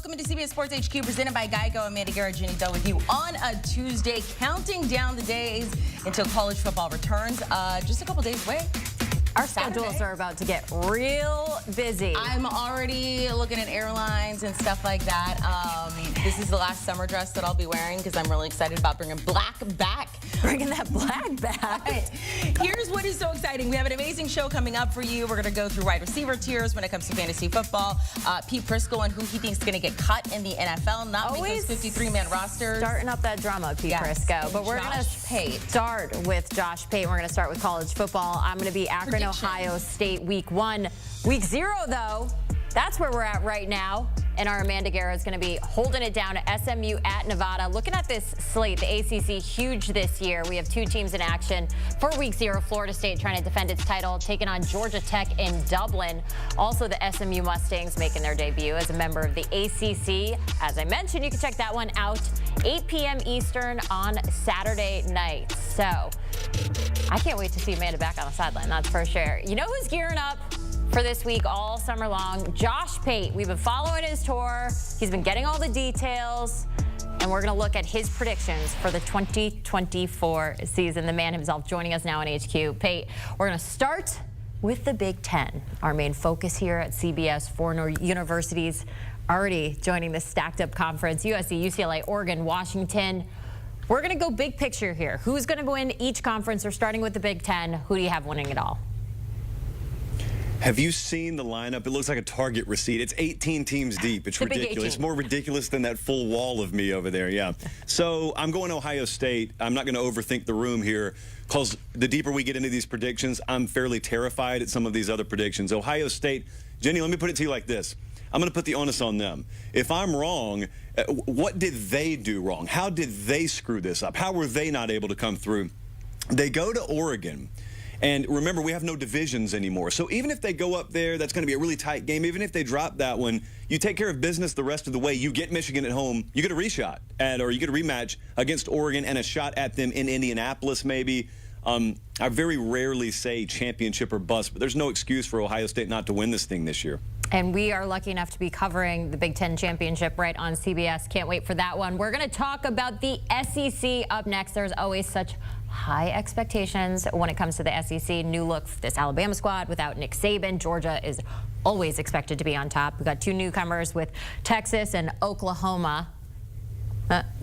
Welcome into CBS Sports HQ, presented by Geico. Amanda Garrett, Jenny Bell with you on a Tuesday, counting down the days until college football returns. Just a couple days away. Our schedules are about to get real busy. I'm already looking at airlines and stuff like that. This is the last summer dress that I'll be wearing because I'm really excited about bringing black back. Bringing that black back. Right. Here's what is so exciting. We have an amazing show coming up for you. We're going to go through wide receiver tiers when it comes to fantasy football. Pete Prisco and who he thinks is going to get cut in the NFL, not make those 53-man rosters. Starting up that drama, Pete Prisco. But we're going to start with Josh Pate. We're going to start with college football. I'm going to be Akron, Ohio State week 1. Week 0, though, that's where we're at right now. And our Amanda Garrett is going to be holding it down at SMU at Nevada. Looking at this slate, the ACC, huge this year. We have 2 teams in action for week 0. Florida State trying to defend its title, taking on Georgia Tech in Dublin. Also, the SMU Mustangs making their debut as a member of the ACC. As I mentioned, you can check that one out 8 p.m. Eastern on Saturday night. So I can't wait to see Amanda back on the sideline, that's for sure. You know who's gearing up for this week all summer long? Josh Pate. We've been following his tour. He's been getting all the details, and we're going to look at his predictions for the 2024 season. The man himself joining us now on HQ. Pate, we're going to start with the Big Ten, our main focus here at CBS. 4 universities already joining this stacked-up conference: USC, UCLA, Oregon, Washington. We're going to go big picture here. Who's going to win each conference? We're starting with the Big Ten. Who do you have winning it all? Have you seen the lineup? It looks like a Target receipt. It's 18 teams deep. It's ridiculous. It's more ridiculous than that full wall of me over there, yeah. So I'm going Ohio State. I'm not going to overthink the room here because the deeper we get into these predictions, I'm fairly terrified at some of these other predictions. Ohio State, Jenny, let me put it to you like this. I'm going to put the onus on them. If I'm wrong, what did they do wrong? How did they screw this up? How were they not able to come through? They go to Oregon. And remember, we have no divisions anymore. So even if they go up there, that's going to be a really tight game. Even if they drop that one, you take care of business the rest of the way. You get Michigan at home. You get a reshot, or you get a rematch against Oregon and a shot at them in Indianapolis maybe. I very rarely say championship or bust, but there's no excuse for Ohio State not to win this thing this year. And we are lucky enough to be covering the Big Ten Championship right on CBS. Can't wait for that one. We're going to talk about the SEC up next. There's always such high expectations when it comes to the SEC. New look for this Alabama squad without Nick Saban. Georgia is always expected to be on top. We've got 2 newcomers with Texas and Oklahoma.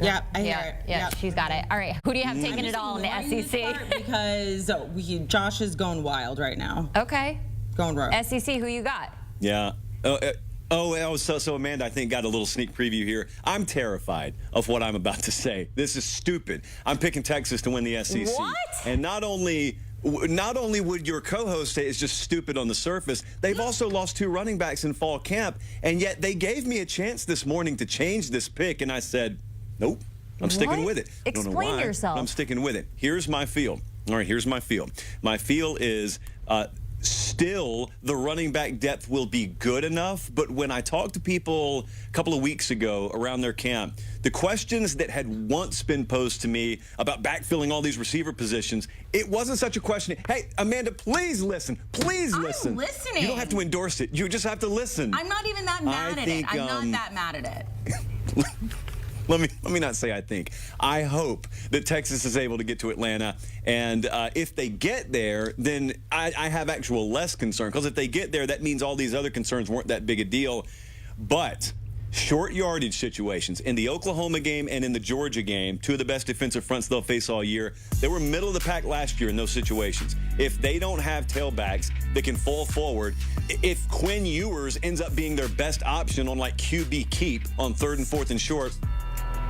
Yeah, I hear it. Yeah, she's got it. All right, who do you have taking it all in the SEC? Because Josh is going wild right now. Okay. Going rogue. SEC, who you got? Yeah. So Amanda, I think, got a little sneak preview here. I'm terrified of what I'm about to say. This is stupid. I'm picking Texas to win the SEC. What? And not only would your co-host say it's just stupid on the surface, they've also lost 2 running backs in fall camp, and yet they gave me a chance this morning to change this pick, and I said, nope, I'm sticking with it. Explain yourself. I'm sticking with it. Here's my feel. All right, here's my feel. My feel is still the running back depth will be good enough, but when I talked to people a couple of weeks ago around their camp, the questions that had once been posed to me about backfilling all these receiver positions, it wasn't such a question. Hey, Amanda, please listen. Please listen. I'm listening. You don't have to endorse it. You just have to listen. I'm not even that mad at it. I'm not that mad at it. Let me not say I think. I hope that Texas is able to get to Atlanta, and if they get there, then I have actual less concern, because if they get there, that means all these other concerns weren't that big a deal. But short yardage situations in the Oklahoma game and in the Georgia game, 2 of the best defensive fronts they'll face all year. They were middle of the pack last year in those situations. If they don't have tailbacks that can fall forward, if Quinn Ewers ends up being their best option on like QB keep on 3rd and 4th and short,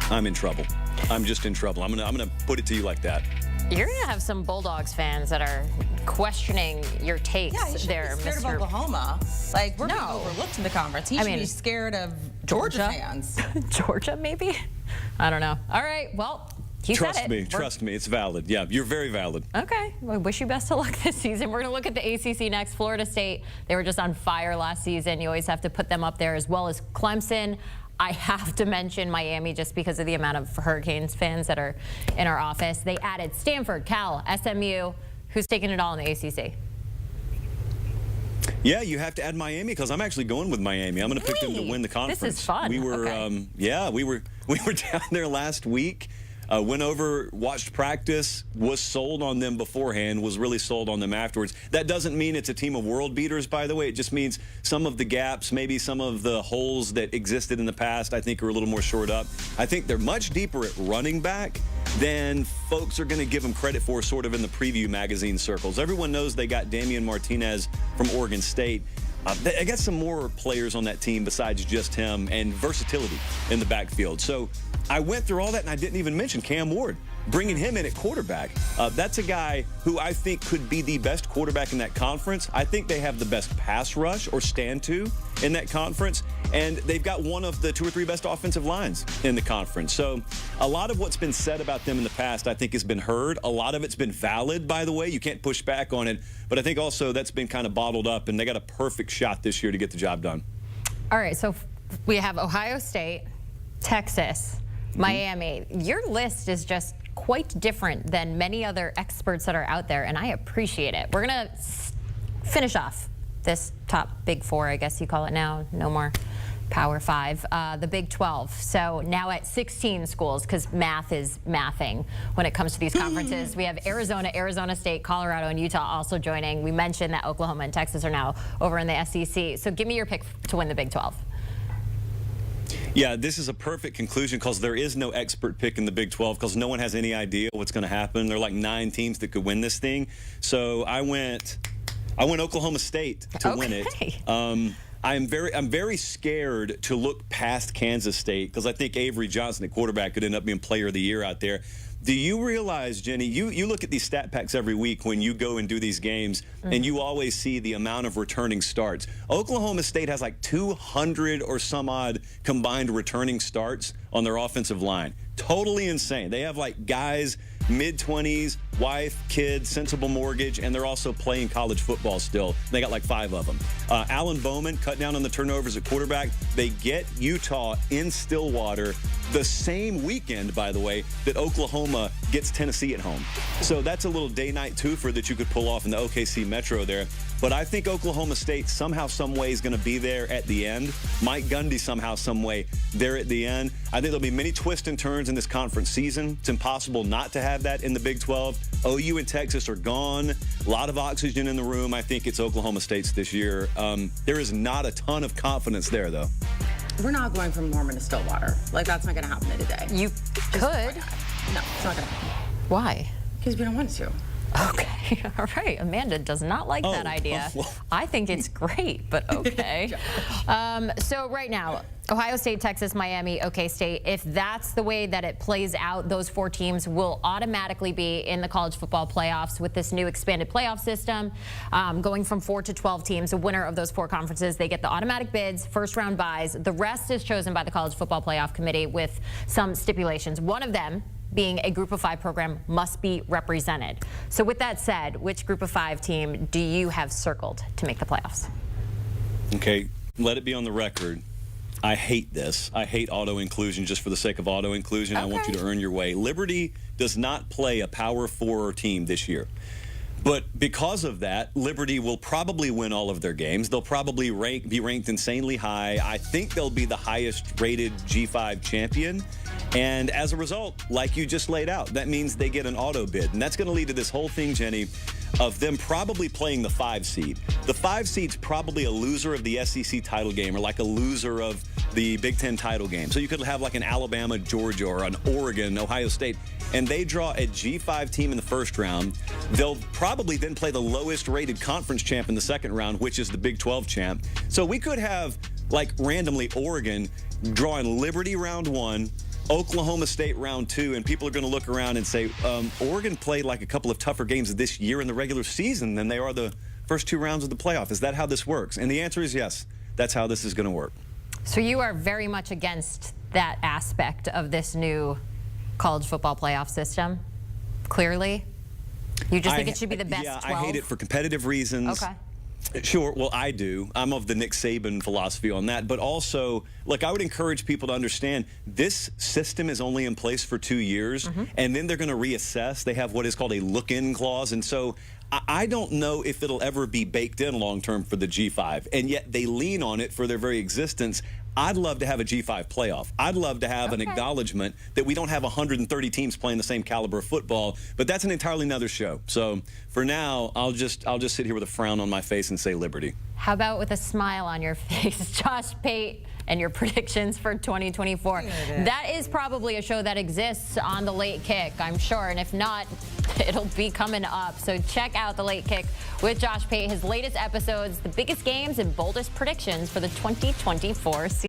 I'm in trouble. I'm just in trouble. I'm gonna put it to you like that. You're gonna have some Bulldogs fans that are questioning your takes. Yeah, he should there, be scared Mr. of Oklahoma. Like, we're being overlooked in the conference. He should be scared of Georgia fans. Georgia, maybe? I don't know. All right, well, he said it. Trust me, it's valid. Yeah, you're very valid. Okay, well, wish you best of luck this season. We're gonna look at the ACC next. Florida State, they were just on fire last season. You always have to put them up there, as well as Clemson. I have to mention Miami just because of the amount of Hurricanes fans that are in our office. They added Stanford, Cal, SMU. Who's taking it all in the ACC? Yeah, you have to add Miami because I'm actually going with Miami. I'm going to pick them to win the conference. This is fun. We were, we were down there last week. Went over, watched practice, was sold on them beforehand, was really sold on them afterwards. That doesn't mean it's a team of world beaters, by the way. It just means some of the gaps, maybe some of the holes that existed in the past, I think are a little more shored up. I think they're much deeper at running back than folks are going to give them credit for sort of in the preview magazine circles. Everyone knows they got Damian Martinez from Oregon State. I got some more players on that team besides just him and versatility in the backfield. So I went through all that, and I didn't even mention Cam Ward, bringing him in at quarterback. That's a guy who I think could be the best quarterback in that conference. I think they have the best pass rush or stand to in that conference, and they've got one of the 2 or 3 best offensive lines in the conference. So a lot of what's been said about them in the past, I think, has been heard. A lot of it's been valid, by the way. You can't push back on it. But I think also that's been kind of bottled up, and they got a perfect shot this year to get the job done. All right, so we have Ohio State, Texas, Miami. Your list is just quite different than many other experts that are out there, and I appreciate it. We're going to finish off this top Big Four, I guess you call it now. No more Power 5, the Big 12. So now at 16 schools, because math is mathing when it comes to these conferences. We have Arizona, Arizona State, Colorado, and Utah also joining. We mentioned that Oklahoma and Texas are now over in the SEC. So give me your pick to win the Big 12. Yeah, this is a perfect conclusion because there is no expert pick in the Big 12 because no one has any idea what's going to happen. There are like 9 teams that could win this thing. So I went Oklahoma State to win it. I'm very scared to look past Kansas State because I think Avery Johnson at quarterback could end up being player of the year out there. Do you realize, Jenny, you look at these stat packs every week when you go and do these games, and you always see the amount of returning starts. Oklahoma State has like 200 or some odd combined returning starts on their offensive line. Totally insane. They have like guys mid-20s, wife, kids, sensible mortgage, and they're also playing college football still. They got like 5 of them. Alan Bowman cut down on the turnovers at quarterback. They get Utah in Stillwater the same weekend, by the way, that Oklahoma gets Tennessee at home. So that's a little day-night twofer that you could pull off in the OKC Metro there. But I think Oklahoma State somehow, some way is going to be there at the end. Mike Gundy somehow, some way there at the end. I think there'll be many twists and turns in this conference season. It's impossible not to have that in the Big 12. OU and Texas are gone. A lot of oxygen in the room. I think it's Oklahoma State's this year. There is not a ton of confidence there, though. We're not going from Norman to Stillwater. Like, that's not going to happen in a day. You could. No, it's not going to happen. Why? Because we don't want to. Okay, all right. Amanda does not like that idea. I think it's great, but okay. So right now, Ohio State, Texas, Miami, OK State, if that's the way that it plays out, those 4 teams will automatically be in the college football playoffs with this new expanded playoff system, going from 4 to 12 teams. The winner of those 4 conferences, they get the automatic bids, first-round buys. The rest is chosen by the College Football Playoff Committee with some stipulations. One of them being a Group of 5 program must be represented. So with that said, which Group of 5 team do you have circled to make the playoffs? Okay, let it be on the record. I hate this. I hate auto inclusion just for the sake of auto inclusion. I want you to earn your way. Liberty does not play a Power 4 team this year. But because of that, Liberty will probably win all of their games. They'll probably be ranked insanely high. I think they'll be the highest rated G5 champion. And as a result, like you just laid out, that means they get an auto bid. And that's going to lead to this whole thing, Jenny, of them probably playing the 5 seed. The 5 seed's probably a loser of the SEC title game or like a loser of the Big Ten title game. So you could have like an Alabama, Georgia, or an Oregon, Ohio State, and they draw a G5 team in the first round. They'll probably then play the lowest rated conference champ in the second round, which is the Big 12 champ. So we could have like randomly Oregon drawing Liberty round 1, Oklahoma State round 2, and people are going to look around and say, Oregon played like a couple of tougher games this year in the regular season than they are the first 2 rounds of the playoff. Is that how this works? And the answer is yes. That's how this is going to work. So you are very much against that aspect of this new college football playoff system, clearly? You just think it should be the best 12? I hate it for competitive reasons. Okay. Sure. Well, I do. I'm of the Nick Saban philosophy on that. But also, look, I would encourage people to understand this system is only in place for 2 years, and then they're going to reassess. They have what is called a look-in clause. And so I don't know if it'll ever be baked in long-term for the G5, and yet they lean on it for their very existence. I'd love to have a G5 playoff. I'd love to have an acknowledgement that we don't have 130 teams playing the same caliber of football, but that's an entirely another show. So for now, I'll just sit here with a frown on my face and say Liberty. How about with a smile on your face, Josh Pate, and your predictions for 2024? That is probably a show that exists on The Late Kick, I'm sure, and if not, it'll be coming up. So check out The Late Kick with Josh Pate, his latest episodes, the biggest games and boldest predictions for the 2024 season.